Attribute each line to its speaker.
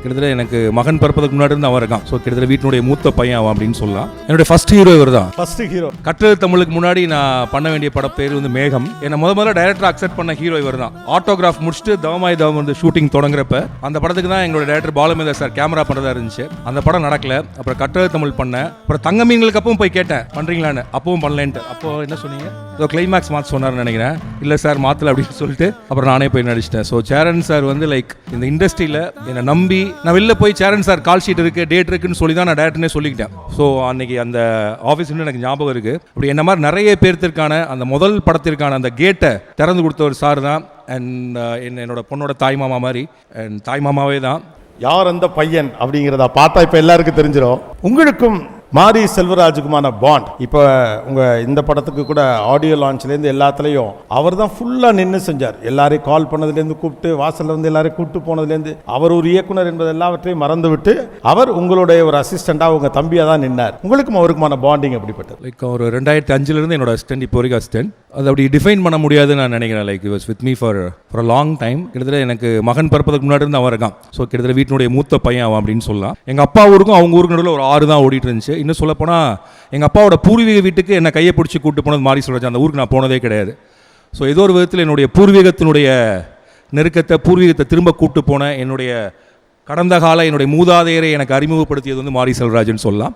Speaker 1: கிட்டத்தட்ட எனக்கு மகன் பிறப்பதுக்கு முன்னாடி இருந்து அவன் இருக்கான். ஸோ கிட்டத்தட்ட வீட்டினுடைய மூத்த பையன் அவன் அப்படின்னு சொல்லலாம். என்னுடைய ஃபர்ஸ்ட் ஹீரோ இவர் தான்.
Speaker 2: ஃபர்ஸ்ட் ஹீரோ
Speaker 1: கற்றது தமிழுக்கு முன்னாடி நான் பண்ண வேண்டிய பட பேர் வந்து மேகம். என்னை முதல்ல டைரக்டர் அக்செப்ட் பண்ண ஹீரோ இவர் தான். ஆட்டோகிராஃப் முடிச்சுட்டு தவமாய் தவம் வந்து ஷூட்டிங் தொடங்குறப்ப அந்த படத்துக்கு தான் எங்களோட டைரக்டர் பாலமேந்தர் சார் கேமரா பண்ணுறதா இருந்துச்சு. அந்த படம் நடக்கல. அப்புறம் கற்றது தமிழ் பண்ணேன். அப்புறம் தங்க மீன்களுக்கு அப்பவும் போய் கேட்டேன் பண்றீங்களான்னு. அப்பவும் பண்ணலேன்ட்டு. அப்போ என்ன சொன்னீங்க? கிளைமேக்ஸ் மாற்ற சொன்னார்னு நினைக்கிறேன். இல்லை சார் மாற்றல அப்படின்னு சொல்லிட்டு அப்புறம் நானே போய் நடிச்சிட்டேன். ஸோ சேரன் சார் வந்து லைக் இந்த இண்டஸ்ட்ரியில் என்னை நம்பி நான் வெளில போய் சேரன் சார் கால் ஷீட் இருக்கு டேட் இருக்குன்னு சொல்லி தான் நான் டேரக்டர்னே சொல்லிக்கிட்டேன். ஸோ அன்னைக்கு அந்த ஆஃபீஸ் எனக்கு ஞாபகம் இருக்கு. அப்படி என்ன மாதிரி நிறைய பேர்த்திற்கான அந்த முதல் படத்திற்கான அந்த கேட்டை திறந்து கொடுத்த ஒரு சார் தான். அண்ட் என்னோட பொண்ணோட தாய் மாமா மாதிரி அண்ட் தாய் மாமாவே தான்.
Speaker 2: யார் அந்த பையன் அப்படிங்கிறத பார்த்தா இப்போ எல்லாருக்கும் தெரிஞ்சிடும். உங்களுக்கும் மாரி செல்வராஜுக்குமான பாண்ட் இப்போ உங்கள் இந்த படத்துக்கு கூட ஆடியோ லான்ச்லேருந்து எல்லாத்துலேயும் அவர் தான் ஃபுல்லாக நின்று செஞ்சார். எல்லாரையும் கால் பண்ணதுலேருந்து கூப்பிட்டு வாசலில் வந்து எல்லாரையும் கூப்பிட்டு போனதுலேருந்து அவர் ஒரு இயக்குனர் என்பது எல்லாவற்றையும் மறந்து விட்டு அவர் உங்களுடைய ஒரு அசிஸ்டண்டாக உங்கள் தம்பியாக தான் நின்னார். உங்களுக்கும் அவருக்குமான பாண்டிங் எப்படிப்பட்டது?
Speaker 1: லைக் ஒரு 2005 என்னோட அசிஸ்டன்ட் இப்போ வரைக்கும் அசிஸ்டன்ட். அது அப்படி டிஃபைன் பண்ண முடியாதுன்னு நான் நினைக்கிறேன். Like was with me for long time. கிட்டத்தட்ட எனக்கு மகன் பிறப்பதுக்கு முன்னாடி இருந்து அவன் இருக்கான். ஸோ கிட்டத்தட்ட வீட்டினுடைய மூத்த பையன் அவன் அப்படின்னு சொல்லலாம். எங்கள் அப்பா ஊருக்கும் அவங்க ஊருக்கு நடுவில் ஒரு 6 தான் ஓடிட்டு இருந்துச்சு. இன்னும் சொல்லப்போனால் எங்கள் அப்பாவோட பூர்வீக வீட்டுக்கு என்னை கையை பிடிச்சி கூப்பிட்டு போனது மாரி செல்வராஜ். அந்த ஊருக்கு நான் போனதே கிடையாது. ஸோ ஏதோ ஒரு விதத்தில் என்னுடைய பூர்வீகத்தினுடைய நெருக்கத்தை பூர்வீகத்தை திரும்ப கூப்பிட்டு போன என்னுடைய கடந்த கால என்னுடைய மூதாதையரை எனக்கு அறிமுகப்படுத்தியது வந்து மாரி செல்வராஜ்னு சொல்லலாம்.